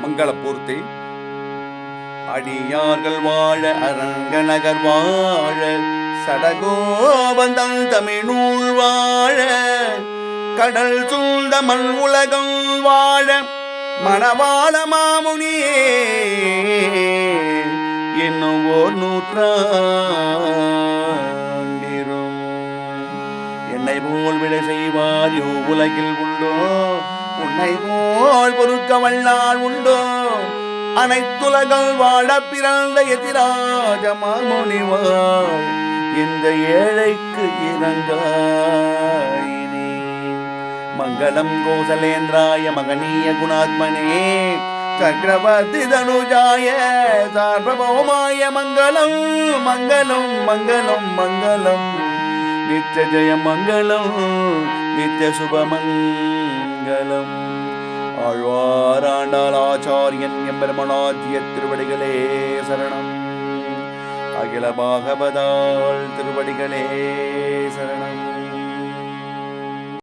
மங்களபூர்த்தி. அடியார்கள் வாழ அரங்கநகர் வாழ சடகோபந்தம் தமிழ்நூல் வாழ கடல் சூழ்ந்த மண் உலகம் வாழ மணவாள மாமுனியே என்னும் ஓர் நூற்றாண்டிரும் என்னை போல் விட செய்வார் உலகில் உண்டோ, உன்னை போல் பொறுக்க வல்லால் உண்டோ, அனைத்துலகம் வாழ பிறந்த எதிராஜ மாமுனிவாள் இந்த ஏழைக்கு இறங்காயினே. மங்களம் கோசலேந்திராய மகனீய குணாத்மனே சக்கரவர்த்தி தனுஜாய சார்வபௌமாய மங்களம் மங்களம் மங்களம் மங்களம் நித்ய ஜெய மங்களம் நித்ய சுபமங்கலம். ஆழ்வாராண்டாள் ஆச்சாரியன் எம்பெருமனாஜிய திருவடிகளே சரணம். அகில பாகவதாள் திருவடிகளே